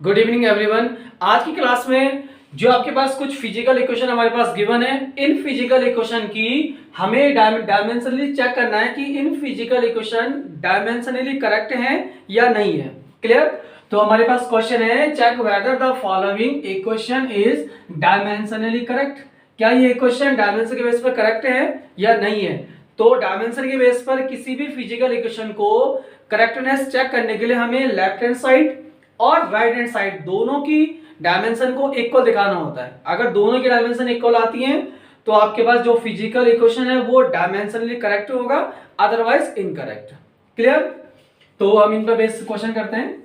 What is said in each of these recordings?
Good evening everyone. आज की class में जो आपके पास कुछ फिजिकल इक्वेशन हमारे पास गिवन है, इन फिजिकल इक्वेशन की हमें डायमेंशनली चेक करना है कि इन फिजिकल इक्वेशन डायमेंशनली करेक्ट हैं या नहीं है। क्लियर? तो हमारे पास क्वेश्चन है, check whether the following equation is dimensionally correct. क्या ये इक्वेशन डायमेंशन के बेस पर करेक्ट है या नहीं है? तो डायमेंशन के बेस पर किसी भी फिजिकल इक्वेशन को करेक्टनेस चेक करने के लिए हमें लेफ्ट हैंड साइड और राइट हैंड साइड दोनों की डायमेंशन को इक्वल दिखाना होता है। अगर दोनों की डायमेंशन इक्वल आती हैं तो आपके पास जो फिजिकल इक्वेशन है वो डायमेंशनली करेक्ट होगा, अदरवाइज इनकरेक्ट। क्लियर? तो हम इन पर बेस क्वेश्चन करते हैं।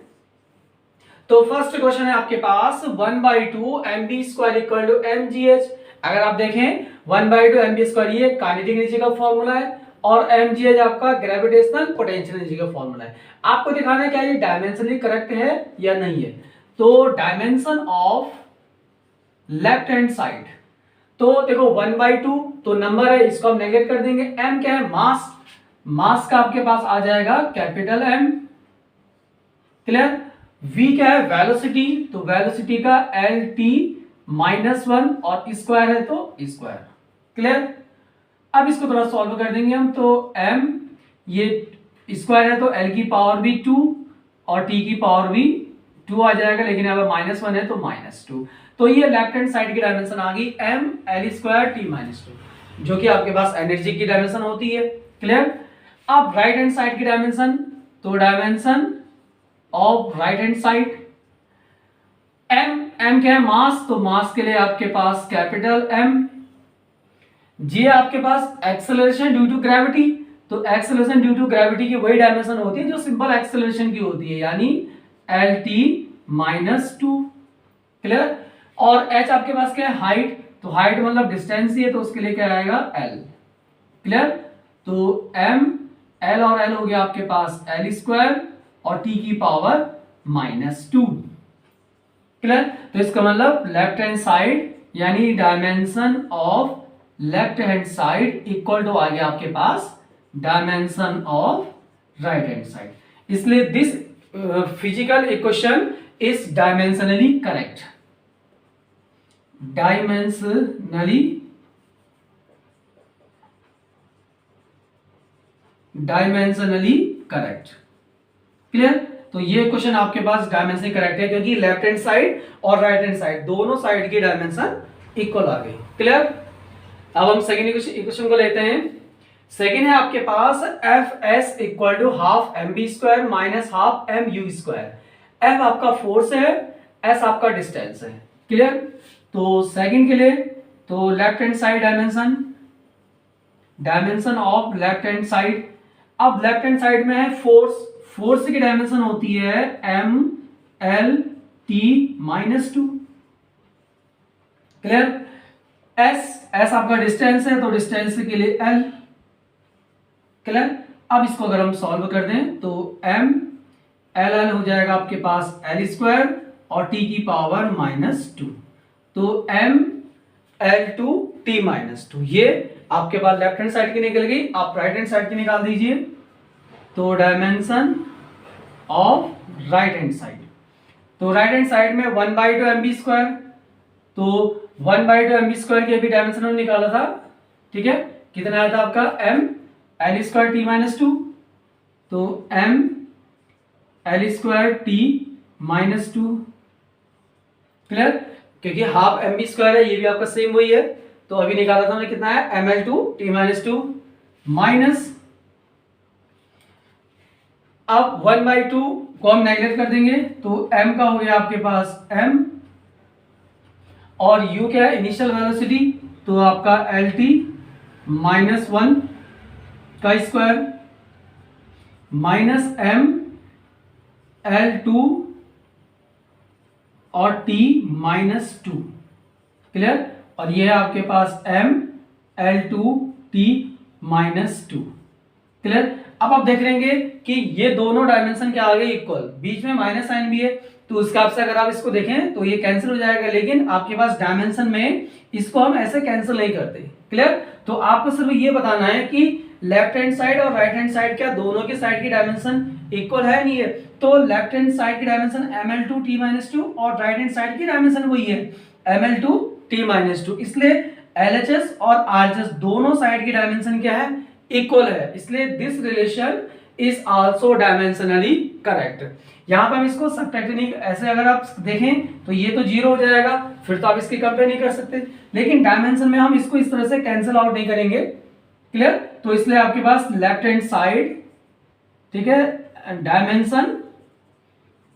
तो फर्स्ट क्वेश्चन है आपके पास 1/2 mv² इक्वल टू mgh। अगर आप देखें 1/2 mv² ये काइनेटिक एनर्जी का फॉर्मूला है और mgh आपका ग्रेविटेशनल पोटेंशियल एनर्जी का फॉर्मूला है। आपको दिखाना है क्या ये डायमेंशनली करेक्ट है या नहीं है। तो dimension of left hand side, तो देखो 1/2 तो नंबर है, इसको हम नेगलेक्ट कर देंगे। m क्या है? मास। मास का आपके पास आ जाएगा कैपिटल M। क्लियर? v क्या है? वेलोसिटी, तो वेलोसिटी का LT-1 और स्क्वायर है तो स्क्वायर। क्लियर? अब इसको थोड़ा सॉल्व कर देंगे हम। तो m ये स्क्वायर है तो l की पावर भी 2 और t की पावर भी 2 आ जाएगा, लेकिन यहाँ पर -1 है तो -2। तो ये लेफ्ट हैंड साइड की डायमेंशन आ गई m L² T-2, जो कि आपके पास एनर्जी की डायमेंशन होती है। क्लियर? अब राइट हैंड साइड की डायमेंशन, तो dimension of right hand side m क्या है? मास, तो मास के लिए आपके पास कैपिटल M। जी आपके पास एक्सेलरेशन ड्यू टू ग्रेविटी, तो एक्सेलरेशन ड्यू टू ग्रेविटी की वही डायमेंशन होती है जो सिंपल एक्सेलरेशन की होती है, यानी LT-2। क्लियर? और h आपके पास क्या है? हाइट, तो हाइट मतलब डिस्टेंस ही है तो उसके लिए क्या आएगा? L। क्लियर? तो m L और L हो गया आपके पास L² और t की पावर -2। क्लियर? तो इसका मतलब लेफ्ट हैंड साइड यानी dimension of left hand side equal to आ गया आपके पास dimension of right hand side. इसलिए this physical equation is dimensionally correct. Dimensionally correct. Clear? तो ये क्वेश्चन आपके पास डायमेंशनली करेक्ट है क्योंकि लेफ्ट हैंड साइड और राइट हैंड साइड दोनों साइड की डायमेंशन इक्वल आ गई। क्लियर? अब हम सेकेंड इक्वेशन को लेते हैं। सेकेंड है आपके पास Fs equal to half mv² minus half mu²। F आपका फोर्स है, S आपका डिस्टेंस है। क्लियर? तो सेकेंड के लिए तो left hand side dimension of left hand side. अब लेफ्ट हैंड साइड में है फोर्स, फोर्स की डायमेंशन होती है MLT-2। क्लियर? S आपका डिस्टेंस है तो डिस्टेंस के लिए L। क्लियर? अब इसको अगर हम सॉल्व कर दें तो M LL हो जाएगा आपके पास L² और t की पावर -2, तो M L2 T-2। ये आपके पास लेफ्ट हैंड साइड की निकल गई। आप राइट हैंड साइड की निकाल दीजिए। तो dimension of right hand side, तो राइट हैंड साइड में 1/2 mv², तो 1/2 mv² की अभी डायमेंशन हमने निकाला था। ठीक है? कितना आया था आपका? m L² T-2, तो m L² T-2। क्लियर? क्योंकि हाफ mv² है, ये भी आपका सेम वही है, तो अभी निकाला था हमने, कितना है? mL2 T-2 माइनस, अब 1/2 को हम नेगलेक्ट कर देंगे तो m का हो गया आपके पास m और u क्या है? इनिशियल वेलोसिटी, तो आपका LT-1 का स्क्वायर माइनस m L2 और T-2। क्लियर? और ये है आपके पास m L2 T-2। क्लियर? अब आप देख लेंगे कि ये दोनों डायमेंशन क्या आ गए? इक्वल। बीच में माइनस साइन भी है तो उस हिसाब से अगर आप इसको देखें तो ये कैंसिल हो जाएगा, लेकिन आपके पास डायमेंशन में इसको हम ऐसे कैंसिल नहीं करते। क्लियर? तो आपको सिर्फ ये बताना है कि लेफ्ट हैंड साइड और राइट हैंड साइड क्या दोनों के साइड की डायमेंशन इक्वल है नहीं है? तो लेफ्ट हैंड साइड की डायमेंशन ml2t-2 और राइट हैंड साइड की डायमेंशन वही है ml2t-2, इसलिए LHS और RHS दोनों साइड की डायमेंशन क्या है? इक्वल है, इसलिए this relation is also dimensionally correct. यहां पर हम इसको सब्ट्रैक्ट ऐसे अगर आप देखें तो ये तो 0 हो जाएगा, फिर तो आप इसकी कंपेयर नहीं कर सकते, लेकिन डायमेंशन में हम इसको इस तरह से कैंसिल आउट नहीं करेंगे। क्लियर? तो इसलिए आपके पास लेफ्ट हैंड साइड, ठीक है, dimension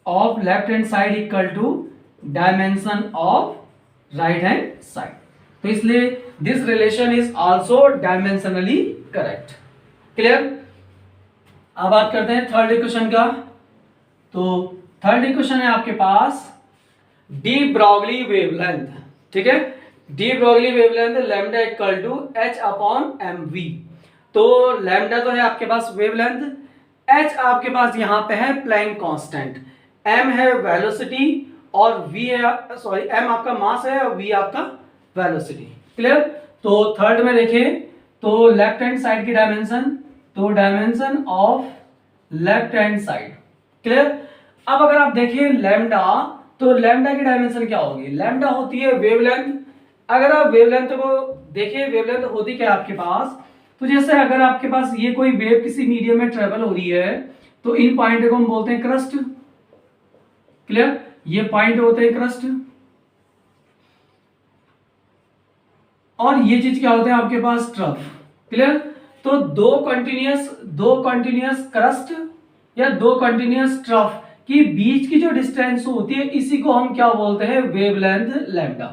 of left hand side equal to dimension of right hand side, तो इसलिए this relation is also dimensionally correct. Clear? अब बात करते हैं थर्ड इक्वेशन का। तो थर्ड इक्वेशन है आपके पास डी ब्रॉगली वेवलेंथ, ठीक है, de Broglie wavelength lambda equal to h upon mv। तो लैम्डा तो है आपके पास वेवलेंथ, h आपके पास यहां पे है प्लैंक कांस्टेंट, m है वेलोसिटी और v है, सॉरी m आपका मास है और v आपका वेलोसिटी। क्लियर? तो थर्ड में देखें तो लेफ्ट हैंड साइड की डायमेंशन, तो dimension of left hand side. Clear? अब अगर आप देखिए लैम्डा, तो लैम्डा की डायमेंशन क्या होगी? लैम्डा होती है वेवलेंथ। अगर आप वेवलेंथ को देखिए, वेवलेंथ होती क्या है आपके पास? तो जैसे अगर आपके पास ये कोई वेव किसी मीडियम में ट्रेवल हो रही है तो इन पॉइंट को हम बोलते हैं क्रस्ट। क्लियर? ये पॉइंट होते हैं क्रस्ट, और ये चीज क्या होते हैं आपके पास? ट्रफ। क्लियर? तो दो कंटिन्यूअस क्रस्ट या दो कंटिन्यूअस ट्रफ की बीच की जो डिस्टेंस होती है इसी को हम क्या बोलते हैं? Wavelength lambda.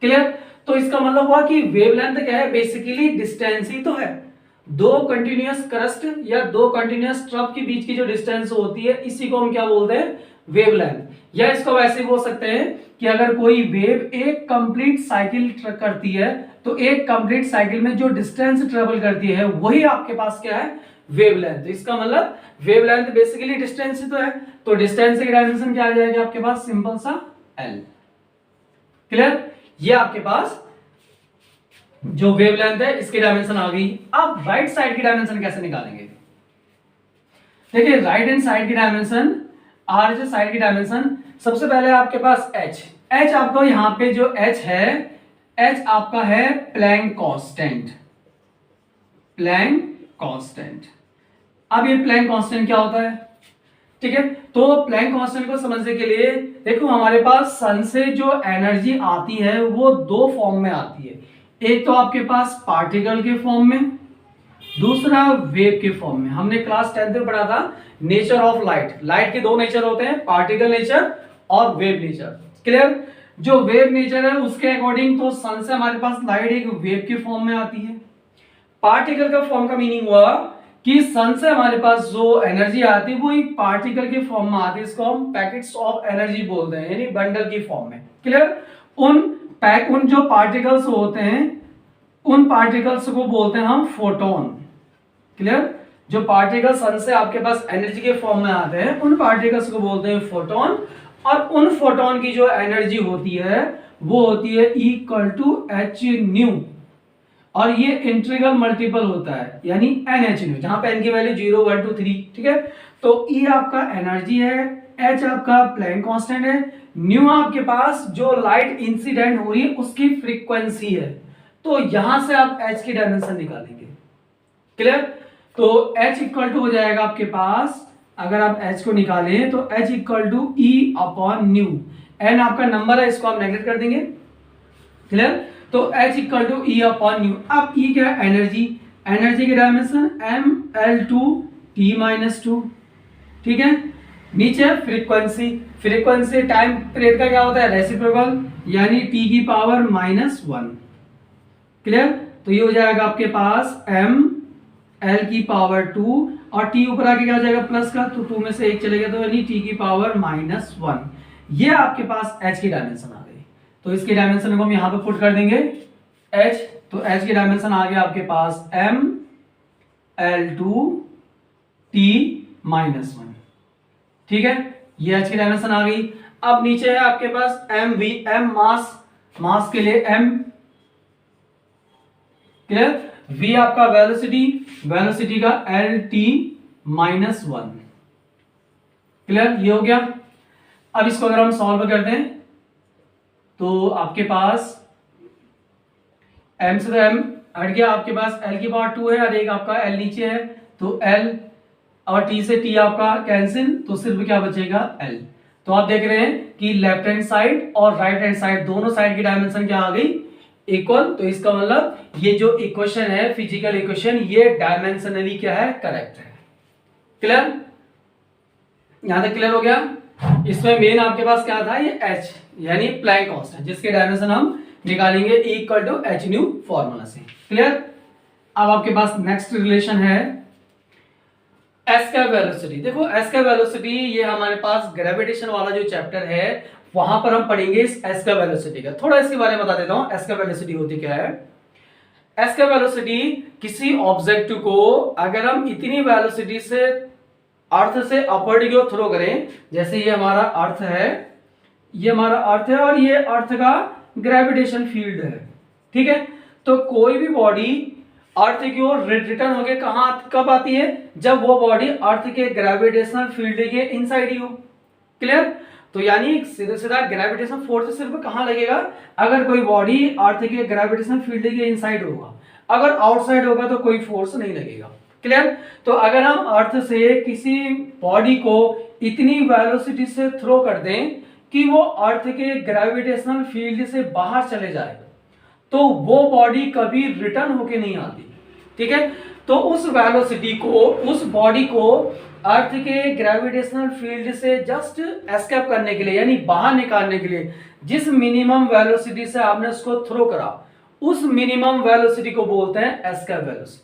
क्लियर? तो इसका मतलब हुआ कि वेवलेंथ क्या है? बेसिकली डिस्टेंस ही तो है। दो कंटिन्यूअस क्रस्ट या दो कंटिन्यूअस ट्रफ के बीच की जो डिस्टेंस होती है इसी को हम क्या बोलते हैं? वेवलेंथ। या इसको वैसे बोल सकते हैं कि अगर कोई वेव एक कंप्लीट साइकिल करती है तो एक कंप्लीट साइकिल में जो डिस्टेंस ट्रेवल करती है वही आपके पास क्या है? वेवलेंथ। इसका मतलब वेवलेंथ बेसिकली डिस्टेंस ही तो है, तो डिस्टेंस की डायमेंशन क्या आ जाएगी आपके पास? सिंपल सा l। क्लियर? ये आपके पास जो वेवलेंथ है इसकी डायमेंशन आ गई। अब राइट साइड की डायमेंशन कैसे निकालेंगे? देखिए राइट हैंड साइड की डायमेंशन, आर साइड की डायमेंशन, सबसे पहले आपके पास h आपको यहां पे जो h है, h आपका है प्लैंक कांस्टेंट। प्लैंक कांस्टेंट, अब ये प्लैंक कांस्टेंट क्या होता है? ठीक है, तो प्लैंक कांस्टेंट को समझने के लिए देखो हमारे पास सन से जो एनर्जी आती है वो दो फॉर्म में आती है, एक तो आपके पास पार्टिकल के फॉर्म में, दूसरा वेव के फॉर्म में। हमने क्लास 10th में पढ़ा था नेचर ऑफ लाइट। लाइट के दो नेचर होते हैं, पार्टिकल नेचर और वेव नेचर। क्लियर? जो वेव नेचर है उसके अकॉर्डिंग तो सन से हमारे पास लाइट एक वेव के फॉर्म में आती है। पार्टिकल का फॉर्म का मीनिंग हुआ कि सन से हमारे पास जो एनर्जी आती है वो एक पार्टिकल के फॉर्म में आती है, इसको हम पैकेट्स ऑफ एनर्जी बोलते हैं, यानी बंडल की फॉर्म में। क्लियर? उन जो पार्टिकल्स होते हैं उन पार्टिकल्स को बोलते हैं हम फोटोन। क्लियर? जो पार्टिकल सन से आपके पास एनर्जी के फॉर्म में आते हैं उन पार्टिकल्स को बोलते हैं फोटोन, और उन फोटोन की जो एनर्जी होती है वो होती है इक्वल टू h न्यू, और ये इंटीग्रल मल्टीपल होता है यानी NH न्यू, जहां पे n की वैल्यू 0 1 2 3। ठीक है, तो E आपका एनर्जी है, H आपका प्लैंक कांस्टेंट है, न्यू आपके पास जो लाइट इंसिडेंट हो रही है उसकी फ्रीक्वेंसी है। तो यहां से आप H की डायमेंशन निकालेंगे। क्लियर? तो H इक्वल टू हो जाएगा आपके पास, अगर आप H को निकालें तो H equal to E upon nu. N आपका नंबर है, इसको आप नेगलेक्ट कर देंगे। क्लियर? तो H equal to E upon nu. अब E क्या है? एनर्जी। एनर्जी की डायमेंशन ml2t-2। ठीक है, नीचे फ्रीक्वेंसी। फ्रीक्वेंसी टाइम पीरियड का क्या होता है? रेसिप्रोकल, यानी t की पावर -1। क्लियर? तो ये हो जाएगा आपके पास m l की पावर 2, और t ऊपर आके क्या हो जाएगा? प्लस का, तो 2 में से 1 चलेगा तो यानी t की पावर -1। ये आपके पास h की डायमेंशन आ गई। तो इसकी डायमेंशन को हम यहां पे पुट कर देंगे h, तो h की डायमेंशन आ गया आपके पास m l2 t -1। ठीक है, ये h की डायमेंशन आ गई। अब नीचे है आपके पास एम वी, एम मास, मास के लिए एम, क्लियर। v आपका वेलोसिटी, वेलोसिटी का L T minus one, clear, ये हो गया। अब इसको अगर हम सॉल्व कर दें तो आपके पास m से तो m हट गया, आपके पास l की पावर 2 है और एक आपका l नीचे है, तो l और t से t आपका कैंसिल, तो सिर्फ क्या बचेगा l। तो आप देख रहे हैं कि लेफ्ट हैंड साइड और राइट हैंड साइड दोनों साइड की डायमेंशन क्या आ गई, इक्वल। तो इसका मतलब ये जो इक्वेशन है, फिजिकल इक्वेशन, ये डायमेंशनली क्या है, करेक्ट है। क्लियर, यहां तक क्लियर हो गया। इसमें मेन आपके पास क्या था, ये h यानी प्लैंक कांस्टेंट, जिसके डायमेंशन हम निकालेंगे equal to H nu formula से। क्लियर। अब आपके पास नेक्स्ट रिलेशन है एस का वेलोसिटी। देखो एस का वेलोसिटी ये हमारे पास ग्रेविटेशन वाला जो चैप्टर है वहां पर हम पढ़ेंगे इस एस का वेलोसिटी का। थोड़ा इसके बारे में बता देता हूं, एस का वेलोसिटी होती क्या है। एस का वेलोसिटी किसी ऑब्जेक्ट को अगर हम इतनी वेलोसिटी से अर्थ से अपवर्ड की ओर थ्रो करें, जैसे ये हमारा अर्थ है, ये हमारा अर्थ है और ये अर्थ का ग्रेविटेशन फील्ड है, ठीक है। तो कोई भी बॉडी अर्थ की ओर रिटर्न होके कहां कब आती है, जब वो बॉडी अर्थ के ग्रेविटेशनल फील्ड के इनसाइड ही हो। क्लियर। तो यानी सीधा सीधा ग्रेविटेशन फोर्स सिर्फ कहां लगेगा, अगर कोई बॉडी अर्थ के ग्रेविटेशनल फील्ड के इनसाइड होगा, अगर आउटसाइड होगा तो कोई फोर्स नहीं लगेगा। क्लियर। तो अगर हम अर्थ से किसी बॉडी को इतनी वेलोसिटी से थ्रो कर दें कि वो अर्थ के ग्रेविटेशनल फील्ड से बाहर चले जाए, तो वो बॉडी कभी रिटर्न होके नहीं आती, ठीक है। तो उस वेलोसिटी को, उस बॉडी को अर्थ के ग्रेविटेशनल फील्ड से जस्ट एस्केप करने के लिए, यानी बाहर निकालने के लिए जिस मिनिमम वेलोसिटी से आपने उसको थ्रो करा, उस मिनिमम वेलोसिटी को बोलते हैं एस्केप वेलोसिटी।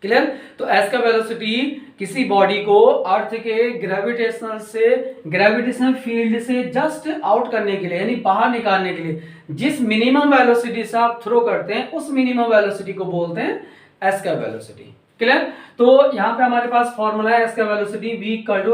क्लियर। तो एस का वेलोसिटी किसी बॉडी को अर्थ के ग्रेविटेशनल फील्ड से जस्ट आउट करने के लिए, यानी बाहर निकालने के लिए जिस मिनिमम वेलोसिटी से आप थ्रो करते हैं, उस मिनिमम वेलोसिटी को बोलते हैं एस का वेलोसिटी। क्लियर। तो यहां पे हमारे पास फॉर्मूला है escape velocity v equal to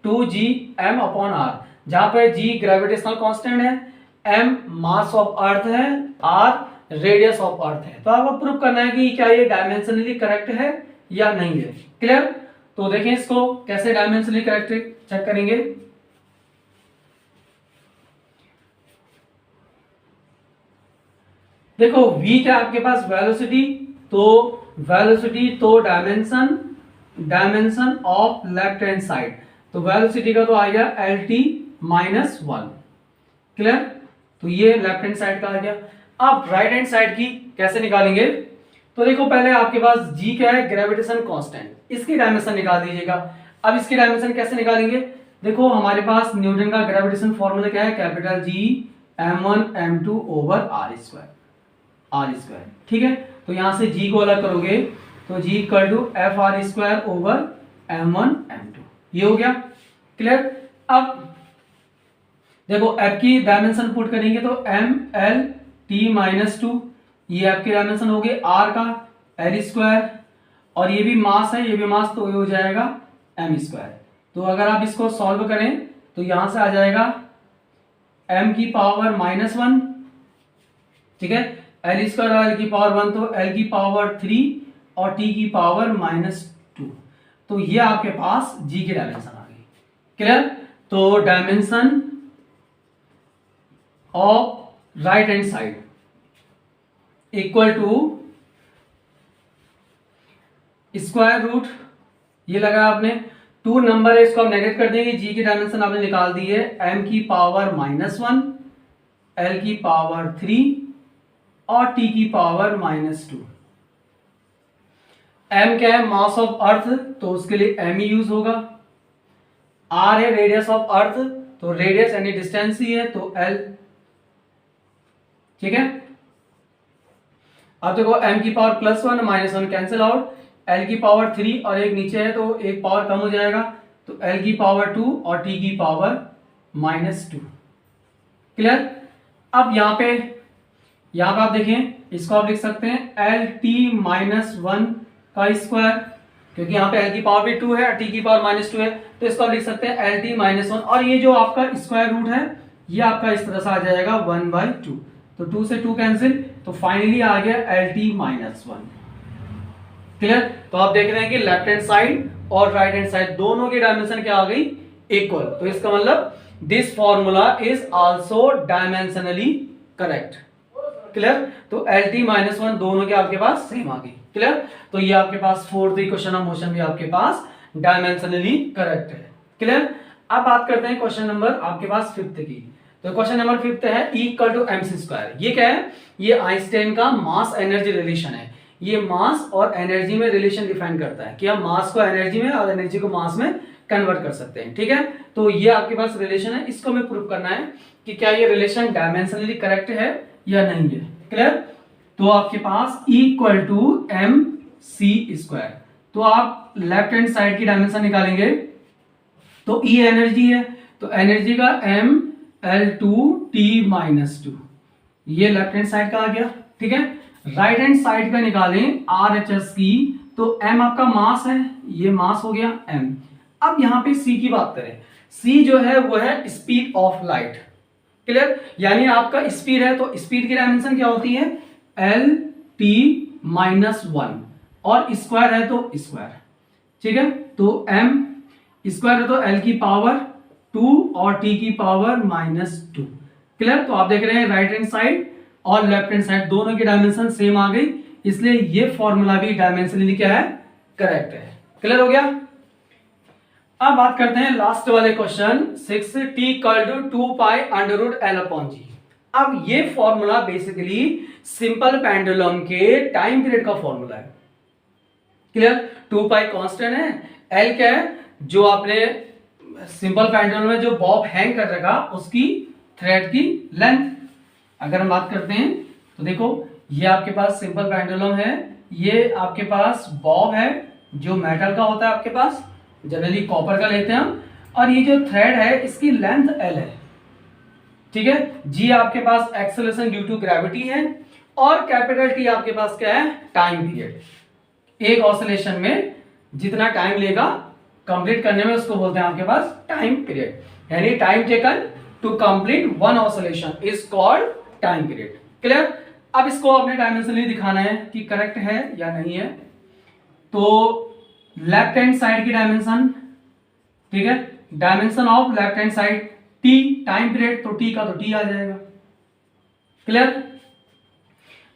√2g m upon r, जहां पे g ग्रेविटेशनल कांस्टेंट है, m मास ऑफ अर्थ है, r रेडियस ऑफ अर्थ है। तो आपको प्रूव करना है कि क्या ये डायमेंशनली करेक्ट है या नहीं है। क्लियर। तो देखें इसको कैसे डायमेंशनली करेक्ट चेक करेंगे। देखो v क्या आपके पास वेलोसिटी, तो वेलोसिटी तो dimension of left hand side, तो वेलोसिटी का तो आ गया L T minus one. Clear. तो ये लेफ्ट हैंड साइड का आ गया। आप राइट हैंड साइड की कैसे निकालेंगे, तो देखो पहले आपके पास g क्या है, ग्रेविटेशन कांस्टेंट, इसकी डायमेंशन निकाल दीजिएगा। अब इसकी डायमेंशन कैसे निकालेंगे, देखो हमारे पास न्यूटन का ग्रेविटेशन फॉर्मूला क्या है, capital G m1 m2 over r square, ठीक है। तो यहां से g को अलग करोगे तो g equal to F R square over m1 m2, ये हो गया। क्लियर। अब देखो f की डायमेंशन पुट करेंगे तो m l t माइनस 2, ये आपकी डायमेंशन हो गई r का l स्क्वायर, और ये भी मास है, ये भी मास, तो ये हो जाएगा m स्क्वायर। तो अगर आप इसको सॉल्व करें तो यहां से आ जाएगा m की पावर माइनस 1, ठीक है, l स्क्वायर और l की पावर 1, तो l की पावर 3 और t की पावर माइनस 2। तो ये आपके पास g की डायमेंशन आ गई। क्लियर। तो dimension of right hand side equal to square root, ये लगा आपने 2 नंबर है, इसको आप नेगेट कर देंगे, g की डायमेंशन आपने निकाल दी है m की पावर माइनस 1, l की पावर 3 और t की पावर माइनस 2। m क्या है, मास ऑफ अर्थ, तो उसके लिए m ही यूज होगा। r है रेडियस ऑफ अर्थ, तो रेडियस यानी डिस्टेंस ही है, तो l, ठीक है। अब देखो m की power plus 1 minus 1 cancel out, l की पावर 3 और एक नीचे है तो एक पावर कम हो जाएगा, तो l की पावर 2 और t की पावर माइनस 2। क्लियर। अब यहाँ पे आप देखें, इसको आप लिख सकते हैं एल टी माइनस 1 का स्क्वायर, क्योंकि यहाँ पे एल की पावर भी 2 है, टी की पावर -2 है, तो इसको आप लिख सकते हैं एल टी -1। और ये जो आपका स्क्वायर रूट है ये आपका इस तरह से आ जाएगा 1/2, तो 2 से 2 कैंसिल, तो फाइनली आ गया एल टी -1। क्लियर? तो आप देख रहे हैं कि लेफ्ट हैंड साइड और राइट हैंड साइड दोनों की डायमेंशन क्या आ गई, इक्वल। तो इसका मतलब this formula is also dimensionally correct. Clear? तो एल टी -1 दोनों के आपके पास सेम आ गई। क्लियर? तो ये आपके पास फोर्थ इक्वेशन ऑफ मोशन भी आपके पास डायमेंशनली करेक्ट है। क्लियर? अब बात करते हैं क्वेश्चन नंबर आपके पास 5th की। तो क्वेश्चन नंबर 5th है E=mc²। ये क्या है? ये आइंस्टाइन का मास एनर्जी रिलेशन है। ये मास और एनर्जी में रिलेशन डिफाइन करता है कि हम मास को एनर्जी में और एनर्जी को मास में कन्वर्ट कर सकते हैं। ठीक है? तो ये आपके पास रिलेशन है, इसको हमें प्रूव करना है कि क्या ये रिलेशन डायमेंशनली करेक्ट है या नहीं है। क्लियर? तो आपके पास E=mc²। तो आप लेफ्ट हैंड साइड की डायमेंशन निकालेंगे, तो E एनर्जी है, तो एनर्जी का mL2T-2, ये लेफ्ट हैंड साइड का आ गया। ठीक है? राइट हैंड साइड का निकालें RHS की, तो m आपका मास है, ये मास हो गया m। अब यहां पे c की बात करें, c जो है वो है स्पीड ऑफ लाइट। क्लियर? यानी आपका स्पीड है, तो स्पीड की डायमेंशन क्या होती है, LT-1, और स्क्वायर है तो स्क्वायर। ठीक है? तो m स्क्वायर है तो l की पावर 2 और t की पावर -2। क्लियर? तो आप देख रहे हैं राइट हैंड साइड और लेफ्ट हैंड साइड दोनों की डायमेंशन सेम आ गई, इसलिए ये फॉर्मूला भी डायमेंशनली क्या है, करेक्ट है। क्लियर हो गया? अब बात करते हैं लास्ट वाले क्वेश्चन 6, T=2π√L/g। अब ये फॉर्मूला बेसिकली सिंपल पेंडुलम के टाइम पीरियड का फॉर्मूला है। क्लियर? 2π कांस्टेंट है, L क्या है, जो आपने सिंपल पेंडुलम में जो बॉब हैंग कर रखा उसकी थ्रेड की लेंथ। अगर हम बात करते हैं तो देखो ये आपके पास सिंपल पेंडुलम है, ये आपके पास बॉब है जो मेटल का होता है, आपके पास जनरली कॉपर का लेते हैं हम, और ये जो थ्रेड है इसकी लेंथ L है। ठीक है? G आपके पास एक्सेलरेशन ड्यू टू ग्रेविटी है, और कैपिटल T आपके पास क्या है, टाइम पीरियड। एक ऑसिलेशन में जितना टाइम लेगा कंप्लीट करने में उसको बोलते हैं आपके पास टाइम पीरियड, यानी time taken to complete one oscillation is called time period. Clear? अब इसको अपने डायमेंशनली दिखाना है कि करेक्ट है या नहीं है। तो लेफ्ट हैंड साइड की डायमेंशन, ठीक है, dimension of left hand side t, time period, तो t का तो t आ जाएगा। क्लियर?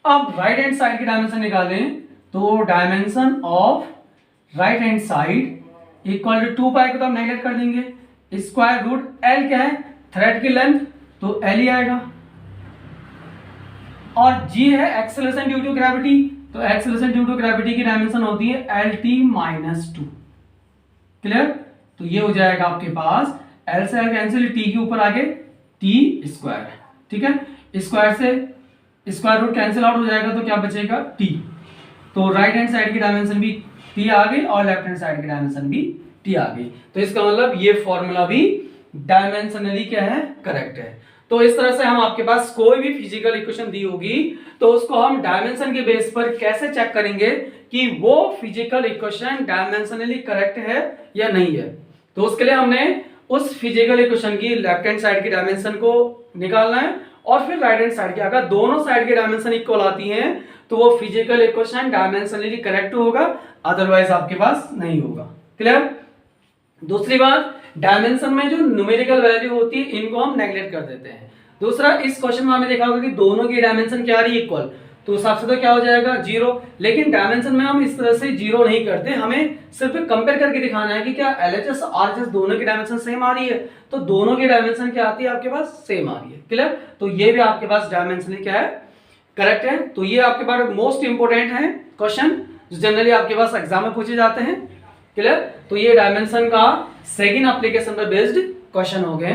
अब राइट हैंड साइड की डायमेंशन निकालें, तो dimension of right hand side equal to 2π को तो हम नेगलेक्ट कर देंगे, स्क्वायर रूट L क्या है, थ्रेड की लेंथ, तो L ही आएगा, और G है एक्सेलरेशन ड्यू टू ग्रेविटी, तो एक्सेलरेशन ड्यू टू ग्रेविटी की डायमेंशन होती है LT-2। क्लियर? तो ये हो जाएगा आपके पास L से L कैंसिल, T के ऊपर आगे T स्क्वायर। ठीक है? स्क्वायर से स्क्वायर रूट कैंसिल आउट हो जाएगा, तो क्या बचेगा, T। तो राइट हैंड साइड की डायमेंशन भी T आ गई और लेफ्ट हैंड साइड की डायमेंशन भी T आ गई। तो इसका मतलब ये फॉर्मूला भी डायमेंशनली क्या है, करेक्ट है। तो इस तरह से हम आपके पास कोई भी फिजिकल इक्वेशन दी होगी तो उसको हम डायमेंशन के बेस पर कैसे चेक करेंगे कि वो फिजिकल इक्वेशन डायमेंशनली करेक्ट है या नहीं है। तो उसके लिए हमने उस फिजिकल इक्वेशन की लेफ्ट हैंड साइड की डायमेंशन को निकालना है, और फिर राइट हैंड साइड की। अगर दोनों साइड की डायमेंशन इक्वल आती हैं तो वो फिजिकल इक्वेशन डायमेंशनली करेक्ट होगा, अदरवाइज आपके पास नहीं होगा। क्लियर? दूसरी बात, डायमेंशन में जो न्यूमेरिकल वैल्यू होती है इनको हम नेगलेक्ट कर देते हैं। दूसरा, इस क्वेश्चन में हमने देखा होगा कि दोनों की डायमेंशन क्या आ रही है, इक्वल, तो उस हिसाब से तो क्या हो जाएगा, 0। लेकिन डायमेंशन में हम इस तरह से 0 नहीं करते, हमें सिर्फ कंपेयर करके दिखाना है कि क्या LHS और RHS दोनों की डायमेंशन सेम आ रही है, तो दोनों की डायमेंशन क्या आती है आपके पास, सेम आ रही है। क्लियर? तो ये भी आपके पास डायमेंशनली क्या है, करेक्ट है। तो ये आपके पास मोस्ट इंपोर्टेंट है क्वेश्चन जो जनरली आपके पास एग्जाम में पूछे जाते हैं। क्लियर? तो ये डायमेंशन का सेकंड एप्लीकेशन पर बेस्ड क्वेश्चन हो गए।